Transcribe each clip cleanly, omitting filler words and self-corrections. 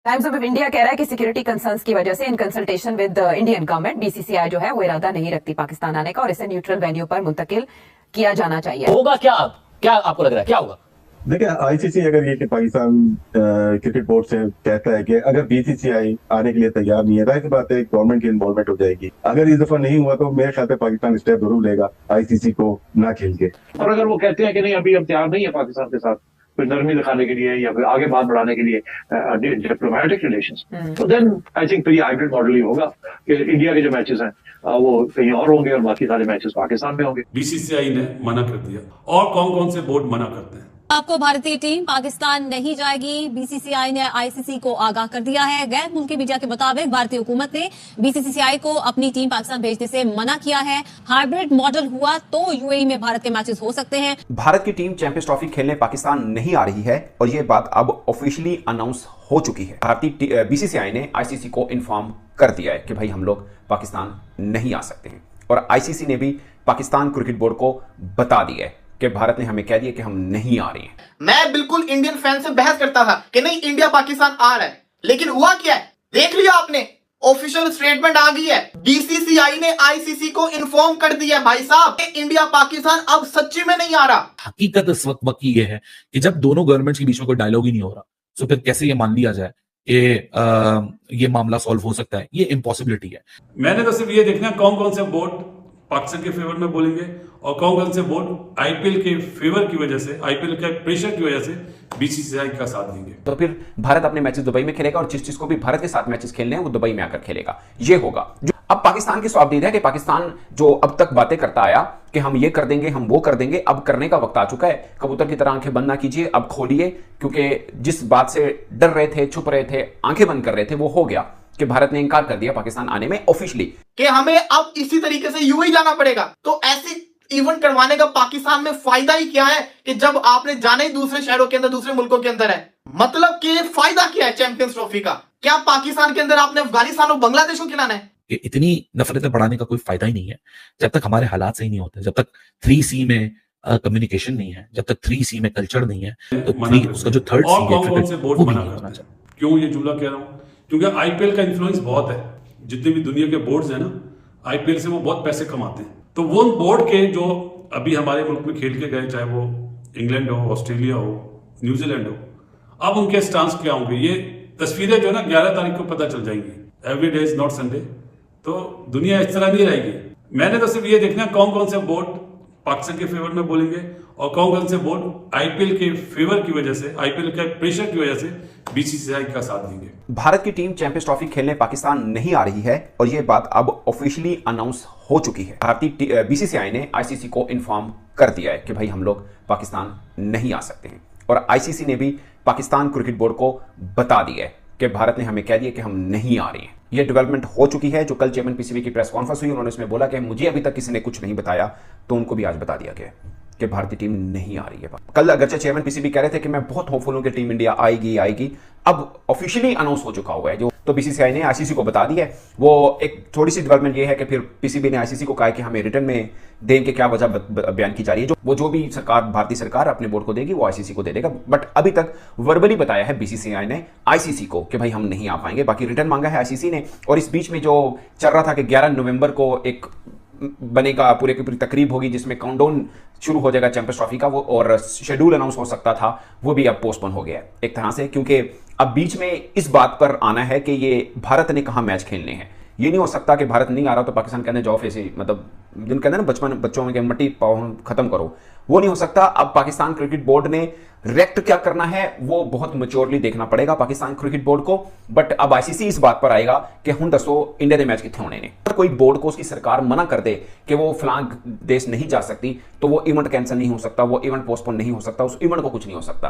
Times of India कह रहा है कि सिक्योरिटी कंसर्न्स की वजह से in consultation with Indian government BCCI जो है वो इरादा नहीं रखती पाकिस्तान आने का और इसे न्यूट्रल वेन्यू पर मुंतकिल किया जाना चाहिए। होगा क्या? अब क्या आपको लग रहा है क्या होगा? देखिए, आईसीसी अगर ये कि पाकिस्तान क्रिकेट बोर्ड से कहता है कि अगर बीसीसीआई आने के लिए तैयार नहीं है, जाहिर सी बात है गवर्नमेंट की इन्वॉल्वमेंट हो जाएगी। अगर इस दफा नहीं हुआ तो मेरे ख्याल से पाकिस्तान स्टेप जरूर लेगा आईसीसी को ना खेल के। और अगर वो कहते हैं कि नहीं अभी हम तैयार नहीं है पाकिस्तान के साथ कोई नरमी दिखाने के लिए या फिर आगे बात बढ़ाने के लिए डिप्लोमेटिक रिलेशंस, तो देन आई थिंक फिर हाइब्रिड मॉडल ही होगा कि इंडिया के जो मैचेस हैं वो कहीं और होंगे और बाकी सारे मैचेस पाकिस्तान में होंगे। बीसीसीआई ने मना कर दिया। और कौन कौन से बोर्ड मना करते हैं? आपको भारतीय टीम पाकिस्तान नहीं जाएगी। बीसीसीआई ने आईसीसी को आगाह कर दिया है। गैर मुल्की मीडिया के मुताबिक भारतीय हुकूमत ने बीसीसीआई को अपनी टीम पाकिस्तान भेजने से मना किया है। हाइब्रिड मॉडल हुआ तो यूएई में भारत के मैचेस हो सकते हैं। भारत की टीम चैंपियंस ट्रॉफी खेलने पाकिस्तान नहीं आ रही है और यह बात अब ऑफिशियली अनाउंस हो चुकी है। भारतीय बीसीसीआई ने आईसीसी को इन्फॉर्म कर दिया है कि भाई हम लोग पाकिस्तान नहीं आ सकते हैं और आईसीसी ने भी पाकिस्तान क्रिकेट बोर्ड को बता दिया है कि भारत ने हमें कह दिया कि हम नहीं आ रहे हैं। मैं बिल्कुल इंडियन फैन से बहस करता था कि नहीं इंडिया पाकिस्तान आ रहा है, लेकिन हुआ क्या है देख लिया आपने। ऑफिशियल स्टेटमेंट आ गई है, बीसीसीआई ने आईसीसी को इन्फॉर्म कर दिया है भाई साहब कि इंडिया पाकिस्तान अब सच्ची में नहीं आ रहा। हकीकत इस वक्त की ये है कि जब दोनों गवर्नमेंट्स के बीच में कोई डायलॉग ही नहीं हो रहा तो फिर कैसे ये मान लिया जाए कि ये मामला सॉल्व हो सकता है? ये इम्पॉसिबिलिटी है। मैंने तो सिर्फ ये देखना कौन कौन से बोर्ड पाकिस्तान के फेवर में बोलेंगे और कौन कौन से बोर्ड आईपीएल के फेवर की वजह से, आईपीएल के प्रेशर की वजह से बीसीसीआई का साथ देंगे। तो फिर भारत अपने मैचेस दुबई में खेलेगा और जिस चीज को भी भारत के साथ मैचेस खेलने हैं वो दुबई में आकर खेलेगा। ये होगा जो अब पाकिस्तान की स्वाबदीद है कि पाकिस्तान जो अब तक बातें करता आया कि हम ये कर देंगे, हम वो कर देंगे, अब करने का वक्त आ चुका है। कबूतर की तरह आंखें बंद ना कीजिए, अब खोलिए, क्योंकि जिस बात से डर रहे थे, छुप रहे थे, आंखें बंद कर रहे थे, वो हो गया कि भारत ने इंकार कर दिया पाकिस्तान आने में ऑफिशियली कि हमें अब इसी तरीके से यूएई जाना पड़ेगा। तो ऐसी इवेंट करवाने का पाकिस्तान में फायदा ही क्या है कि जब आपने जाने ही दूसरे शहरों के अंदर, दूसरे मुल्कों के अंदर है, मतलब कि फायदा क्या है चैंपियंस ट्रॉफी का? क्या पाकिस्तान के अंदर आपने अफगानिस्तान और बांग्लादेश को खिलाना है? इतनी नफरतें बढ़ाने का कोई फायदा ही नहीं है जब तक हमारे हालात सही नहीं होते, जब तक 3C में कम्युनिकेशन नहीं है, जब तक 3C में कल्चर नहीं है, तो उसका जो थर्ड सी है। क्यों ये जुमला कह रहा हूं? क्योंकि आईपीएल का इन्फ्लुएंस बहुत है। जितने भी दुनिया के बोर्ड्स हैं ना, आईपीएल से वो बहुत पैसे कमाते हैं। तो वो बोर्ड के जो अभी हमारे मुल्क में खेल के गए, चाहे वो इंग्लैंड हो, ऑस्ट्रेलिया हो, न्यूजीलैंड हो, अब उनके स्टांस क्या होंगे ये तस्वीरें जो ना 11 तारीख को पता चल जाएंगी। Every day is not Sunday. तो दुनिया इस तरह नहीं रहेगी। मैंने तो सिर्फ ये देखना कौन कौन से बोर्ड पाकिस्तान के फेवर में बोलेंगे और कौन कौन से बोर्ड आईपीएल के फेवर की वजह से, आईपीएल के प्रेशर की वजह से बीसीसीआई का साथ देंगे। भारत की टीम चैंपियंस ट्रॉफी खेलने पाकिस्तान नहीं आ रही है और यह बात अब ऑफिशियली अनाउंस हो चुकी है। भारतीय बीसीसीआई ने आईसीसी को इन्फॉर्म कर दिया है कि भाई हम लोग पाकिस्तान नहीं आ सकते हैं और आईसीसी ने भी पाकिस्तान क्रिकेट बोर्ड को बता दिया है कि भारत ने हमें कह दिया कि हम नहीं आ रहे हैं। यह डेवलपमेंट हो चुकी है। जो कल चेयरमैन पीसीबी की प्रेस कॉन्फ्रेंस हुई, उन्होंने इसमें बोला कि मुझे अभी तक किसी ने कुछ नहीं बताया, तो उनको भी आज बता दिया गया कि भारतीय टीम नहीं आ रही है। कल अगरचे चेयरमैन पीसीबी कह रहे थे कि मैं बहुत होपफुल हूं कि टीम इंडिया आएगी, अब ऑफिशियली अनाउंस हो चुका हुआ है। जो तो बीसीसीआई ने आईसीसी को बता दिया है। वो एक थोड़ी सी डेवलपमेंट ये है कि फिर पीसीबी ने आईसीसी को कहा कि हमें रिटर्न में दें कि क्या वजह बयान की जा रही है। जो भी सरकार, भारतीय सरकार अपने बोर्ड को देगी वो आईसीसी को दे देगा। बट अभी तक वर्बली बताया है बीसीसीआई ने आईसीसी को कि भाई हम नहीं आ पाएंगे। बाकी रिटर्न मांगा है आईसीसी ने। और इस बीच में जो चल रहा था कि 11 नवंबर को एक बनेगा, पूरे की पूरी तकरीब होगी जिसमें काउंटडाउन शुरू हो जाएगा चैंपियंस ट्रॉफी का, वो और शेड्यूल अनाउंस हो सकता था, वो भी अब पोस्टपोन हो गया है एक तरह से, क्योंकि अब बीच में इस बात पर आना है कि ये भारत ने कहा मैच खेलने हैं। ये नहीं हो सकता कि भारत नहीं आ रहा तो पाकिस्तान कहने जाओ ऐसे, मतलब जिन कहते हैं ना बच्चों में मट्टी पाओ खत्म करो, वो नहीं हो सकता। अब पाकिस्तान क्रिकेट बोर्ड ने रिएक्ट क्या करना है वो बहुत मैच्योरली देखना पड़ेगा पाकिस्तान क्रिकेट बोर्ड को। बट अब आईसीसी इस बात पर आएगा कि हुण दसो इंडिया के मैच कितने होने ने। अगर कोई बोर्ड को उसकी सरकार मना कर दे कि वो फलां देश नहीं जा सकती, तो वो इवेंट कैंसिल नहीं हो सकता, वो इवेंट पोस्टपोन नहीं हो सकता, उस इवेंट को कुछ नहीं हो सकता।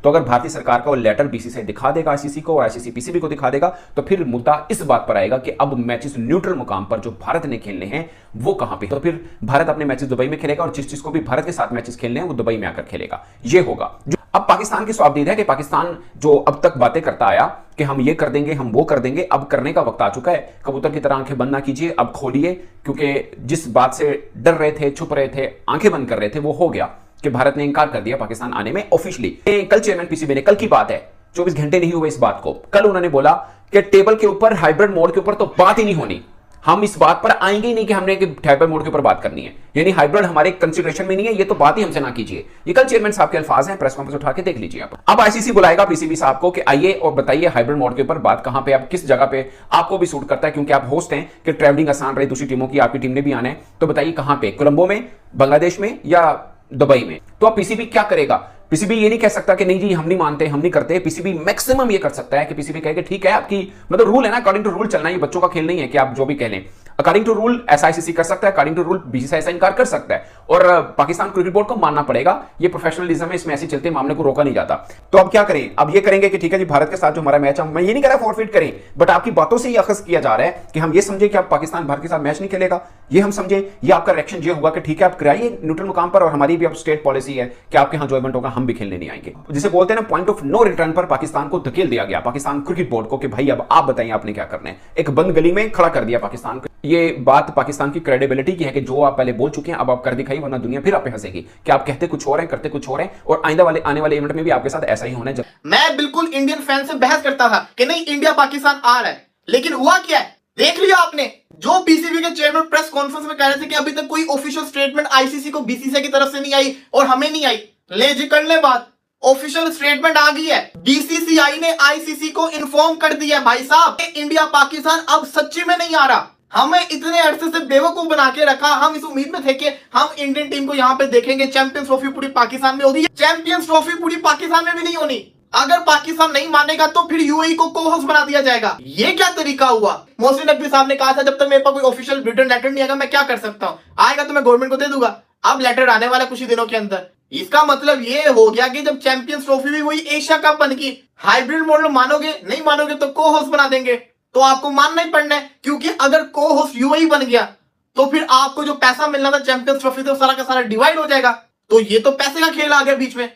तो अगर भारतीय सरकार का वो लेटर बीसीसीआई दिखा देगा आईसीसी को और आईसीसी पीसीबी को दिखा देगा, तो फिर मुद्दा इस बात पर आएगा कि अब मैचेस न्यूट्रल मुकाम पर जो भारत ने खेलने हैं वो कहां पे। तो फिर भारत अपने मैचेस दुबई में खेलेगा और जिस चीज को भी भारत के साथ मैचेस खेलने हैं वो दुबई में आकर खेलेगा। ये होगा जो अब पाकिस्तान की स्वाबदीद है कि पाकिस्तान जो अब तक बातें करता आया कि हम ये कर देंगे, हम वो कर देंगे, अब करने का वक्त आ चुका है। कबूतर की तरह आंखें बंद ना कीजिए, अब खोलिए, क्योंकि जिस बात से डर रहे थे, छुप रहे थे, आंखें बंद कर रहे थे, वो हो गया कि भारत ने इंकार कर दिया पाकिस्तान आने में ऑफिशियली। कल चेयरमैन पीसीबी ने, कल की बात है, 24 घंटे नहीं हुए इस बात को। कल उन्होंने बोला कि टेबल के ऊपर हाइब्रिड मोड के ऊपर तो बात ही नहीं होनी, हम इस बात पर आएंगे ही नहीं कि हमने हाइब्रिड मोड के ऊपर बात करनी है, यानी हाइब्रिड हमारे कंसीडरेशन में नहीं है, ये तो बात ही हमसे ना कीजिए। ये कल चेयरमैन साहब के अल्फाज हैं, प्रेस कॉन्फ्रेंस उठा के देख लीजिए आप। अब आईसीसी बुलाएगा पीसीबी साहब को कि आइए और बताइए हाइब्रिड मोड के ऊपर बात कहां पे, आप किस जगह पे आपको भी सूट करता है, क्योंकि आप होस्ट हैं कि ट्रैवलिंग आसान रहे दूसरी टीमों की, आपकी टीम ने भी आना है, तो बताइए कहां पे, कोलंबो में, बांग्लादेश में या दुबई में। तो अब पीसीबी क्या करेगा? पीसीबी ये नहीं कह सकता कि नहीं जी हम नहीं मानते, हम नहीं करते। पीसीबी मैक्सिमम ये कर सकता है कि पीसीबी कहे कि ठीक है आपकी मतलब रूल है ना, अकॉर्डिंग टू रूल चलना, ये बच्चों का खेल नहीं है कि आप जो भी कह लें। अकॉर्डिंग टू रूल ऐसा आईसीसी कर सकता है, अकॉर्डिंग टू रूल बीसीसीआई ऐसा इनकार कर सकता है, और पाकिस्तान क्रिकेट बोर्ड को मानना पड़ेगा। ये प्रोफेशनलिज्म है, इसमें ऐसे चलते मामले को रोका नहीं जाता। तो अब क्या करें? अब ये करेंगे कि ठीक है जी भारत के साथ जो हमारा मैच है, मैं ये नहीं कह रहा फॉरफिट करें, बट आपकी बातों से ये अखज़ किया जा रहा है कि हम ये समझे कि आप पाकिस्तान भारत के साथ मैच नहीं खेलेगा, ये हम समझे, ये आपका रिएक्शन ये होगा कि ठीक है आप कराइए न्यूट्रल मुकाम पर, और हमारी भी अब स्टेट पॉलिसी है कि आपके यहाँ जो इवेंट होगा हम भी खेलने नहीं आएंगे। जिसे बोलते हैं ना पॉइंट ऑफ नो रिटर्न पर पाकिस्तान को धकेल दिया गया, पाकिस्तान क्रिकेट बोर्ड को, कि भाई अब आप बताइए आपने क्या करना है। एक बंद गली में खड़ा कर दिया पाकिस्तान को। ये बात पाकिस्तान की क्रेडिबिलिटी की है कि जो आप पहले बोल चुके हैं अब आप कर दिखाइए, वरना दुनिया फिर आप पे हंसेगी कि आप कहते कुछ और हैं करते कुछ और हैं, और आइंदा वाले आने वाले इवेंट में भी आपके साथ ऐसा ही होना है। मैं बिल्कुल इंडियन फैन से बहस करता था कि नहीं इंडिया पाकिस्तान आ रहा है, लेकिन हुआ क्या है देख लिया आपने। जो पीसीबी के चेयरमैन प्रेस कॉन्फ्रेंस में कह रहे थे कि अभी तक कोई ऑफिशियल स्टेटमेंट आईसीसी को बीसीसीआई की तरफ से नहीं आई और हमें नहीं आई, ले जी कर ले बात, ऑफिशियल स्टेटमेंट आ गई है। बीसीसीआई ने आईसीसी को इन्फॉर्म कर दिया भाई साहब इंडिया पाकिस्तान अब सच्ची में नहीं आ रहा। हमें इतने अरसे से बेवकूफ बना के रखा, हम इस उम्मीद में थे कि हम इंडियन टीम को यहाँ पे देखेंगे, चैंपियंस ट्रॉफी पूरी पाकिस्तान में होगी। चैंपियंस ट्रॉफी पूरी पाकिस्तान में भी नहीं होनी। अगर पाकिस्तान नहीं मानेगा तो फिर यूएई को को-होस्ट बना दिया जाएगा। ये क्या तरीका हुआ? मोहसिन नकवी साहब ने कहा था जब तक मेरे पास कोई ऑफिशियल रिटन लेटर नहीं आएगा मैं क्या कर सकता हूँ, आएगा तो मैं गवर्नमेंट को दे दूंगा। अब लेटर आने वाला कुछ ही दिनों के अंदर। इसका मतलब ये हो गया कि जब चैंपियंस ट्रॉफी भी वही एशिया कप बन गई, हाइब्रिड मॉडल मानोगे नहीं मानोगे तो को-होस्ट बना देंगे, तो आपको मानना ही पड़ना है, क्योंकि अगर को-होस्ट यूएई बन गया तो फिर आपको जो पैसा मिलना था चैंपियंस ट्रॉफी से सारा का सारा डिवाइड हो जाएगा। तो ये तो पैसे का खेल आ गया बीच में।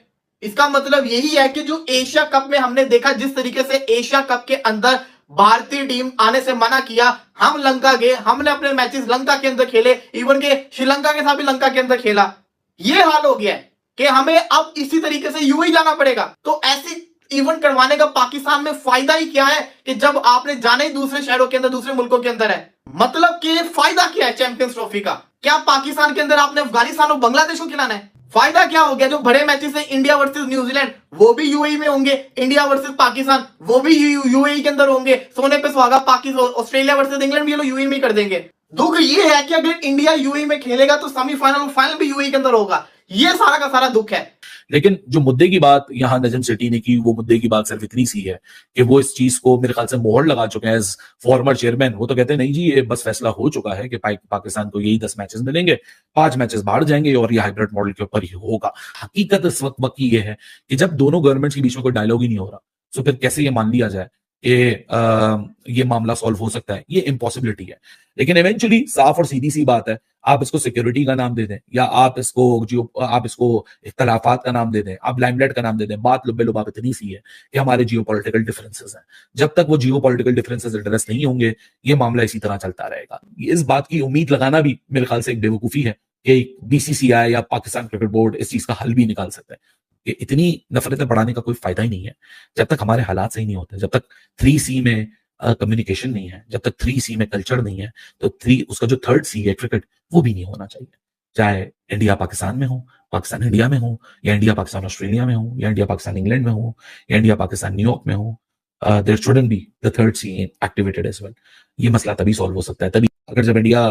इसका मतलब यही है कि जो एशिया कप में हमने देखा जिस तरीके से एशिया कप के अंदर भारतीय टीम आने से मना किया, हम लंका गए, हमने अपने मैचेस लंका के अंदर खेले, इवन के श्रीलंका के साथ भी लंका के अंदर खेला। ये हाल हो गया है कि हमें अब इसी तरीके से यूएई जाना पड़ेगा। तो ऐसी इवेंट करवाने का पाकिस्तान में फायदा ही क्या है कि जब आपने जाना ही दूसरे शहरों के अंदर दूसरे मुल्कों के अंदर है। मतलब कि फायदा क्या है चैंपियंस ट्रॉफी का? क्या पाकिस्तान के अंदर आपने अफगानिस्तान और बांग्लादेश को खिलाना है? फायदा क्या हो गया? जो बड़े मैचेस है इंडिया वर्सेस न्यूजीलैंड वो भी यूएई में होंगे, इंडिया वर्सेस पाकिस्तान वो भी यूएई के अंदर होंगे, सोने पे सुहागा पाकिस्तान, ऑस्ट्रेलिया वर्सेस इंग्लैंड भी ये लोग यूएई में कर देंगे। दुख ये है कि अगर इंडिया यूएई में खेलेगा तो सेमीफाइनल और फाइनल भी यूएई के अंदर होगा। ये सारा का सारा दुख है। लेकिन जो मुद्दे की बात यहाँ नजम सिटी ने की, वो मुद्दे की बात सिर्फ इतनी सी है कि वो इस चीज को मेरे ख्याल से मोहर लगा चुके हैं एज फॉर्मर चेयरमैन। वो तो कहते हैं नहीं जी ये बस फैसला हो चुका है कि पाकिस्तान को यही 10 मैचेस मिलेंगे, 5 मैचेस बाहर जाएंगे और ये हाइब्रिड मॉडल के ऊपर ही होगा। हकीकत इस वक्त की ये है कि जब दोनों गवर्नमेंट्स के बीच में कोई डायलॉग ही नहीं हो रहा, तो फिर कैसे ये मान लिया जाए कि ये मामला सॉल्व हो सकता है? ये इम्पॉसिबिलिटी है। लेकिन इवेंचुअली साफ और सीधी सी बात है, आप इसको सिक्योरिटी का नाम दे दें या आप इसको इख्तलाफात का नाम दे दें, आप लाइमलाइट का नाम दे दें, बात लुब्बे लुबाब इतनी सी है कि हमारे जियोपॉलिटिकल डिफरेंसेस हैं। जब तक वो जियोपॉलिटिकल डिफरेंसेस एड्रेस नहीं होंगे ये मामला इसी तरह चलता रहेगा। इस बात की उम्मीद लगाना भी मेरे ख्याल से एक बेवकूफी है कि बीसीसीआई या पाकिस्तान क्रिकेट बोर्ड इस चीज का हल भी निकाल सकता है। कि इतनी नफरतें बढ़ाने का कोई फायदा ही नहीं है जब तक हमारे हालात सही नहीं होते, जब तक 3C में कम्युनिकेशन नहीं है, जब तक 3C में कल्चर नहीं है, तो उसका जो 3rd C है क्रिकेट, वो भी नहीं होना चाहिए। चाहे इंडिया पाकिस्तान में हो, पाकिस्तान इंडिया में हो, या इंडिया पाकिस्तान ऑस्ट्रेलिया में हो, या इंडिया पाकिस्तान इंग्लैंड में हो, या इंडिया पाकिस्तान न्यूयॉर्क में हो, there shouldn't be the 3rd C activated as well. ये मसला तभी सॉल्व हो सकता है तभी अगर जब इंडिया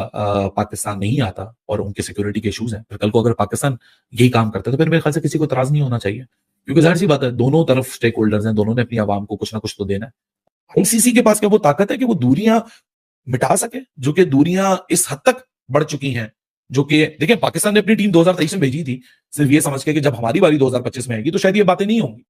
पाकिस्तान नहीं आता और उनके सिक्योरिटी के इशूज हैं। फिर कल को अगर पाकिस्तान यही काम करता है तो फिर मेरे ख्याल से किसी को इतराज नहीं होना चाहिए, क्योंकि जाहिर सी बात है दोनों तरफ स्टेक होल्डर्स हैं, दोनों ने अपनी आवाम को कुछ ना कुछ तो देना है। आईसीसी के पास क्या वो ताकत है कि वो दूरियां मिटा सके, जो कि दूरियां इस हद तक बढ़ चुकी हैं, जो कि देखिए पाकिस्तान ने अपनी टीम 2023 में भेजी थी सिर्फ ये समझ के कि जब हमारी बारी 2025 में आएगी तो शायद ये बातें नहीं होंगी।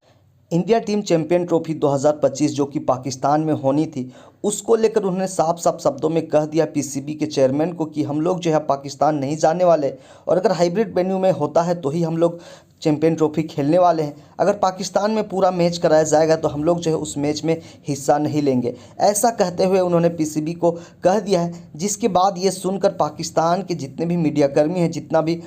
इंडिया टीम चैंपियन ट्रॉफी 2025 जो कि पाकिस्तान में होनी थी, उसको लेकर उन्होंने साफ साफ शब्दों में कह दिया पीसीबी के चेयरमैन को कि हम लोग जो है पाकिस्तान नहीं जाने वाले, और अगर हाइब्रिड वेन्यू में होता है तो ही हम लोग चैंपियन ट्रॉफी खेलने वाले हैं। अगर पाकिस्तान में पूरा मैच कराया जाएगा तो हम लोग जो है उस मैच में हिस्सा नहीं लेंगे, ऐसा कहते हुए उन्होंने पीसीबी को कह दिया है। जिसके बाद ये सुनकर पाकिस्तान के जितने भी मीडियाकर्मी हैं, जितना भी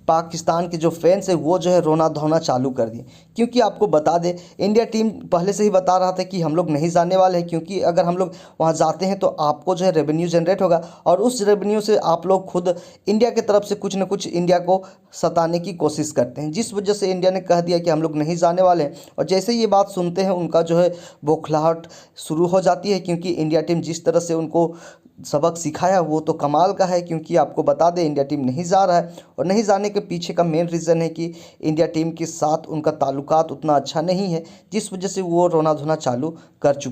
पाकिस्तान के जो फैंस है वो जो है रोना धोना चालू कर दिए। क्योंकि आपको बता दें, इंडिया टीम पहले से ही बता रहा था कि हम लोग नहीं जाने वाले हैं, क्योंकि अगर हम लोग वहाँ जाते हैं तो आपको जो है रेवेन्यू जनरेट होगा और उस रेवेन्यू से आप लोग खुद इंडिया की तरफ से कुछ न कुछ इंडिया को सताने की कोशिश करते हैं, जिस वजह से इंडिया ने कह दिया कि हम लोग नहीं जाने वाले हैं। और जैसे ही ये बात सुनते हैं उनका जो है बौखलाहट शुरू हो जाती है, क्योंकि इंडिया टीम जिस तरह से उनको सबक सिखाया वो तो कमाल का है। क्योंकि आपको बता दें, इंडिया टीम नहीं जा रहा है और नहीं जाने के पीछे का मेन रीज़न है कि इंडिया टीम के साथ उनका ताल्लुकात उतना अच्छा नहीं है, जिस वजह से वो रोना धोना चालू कर चुके।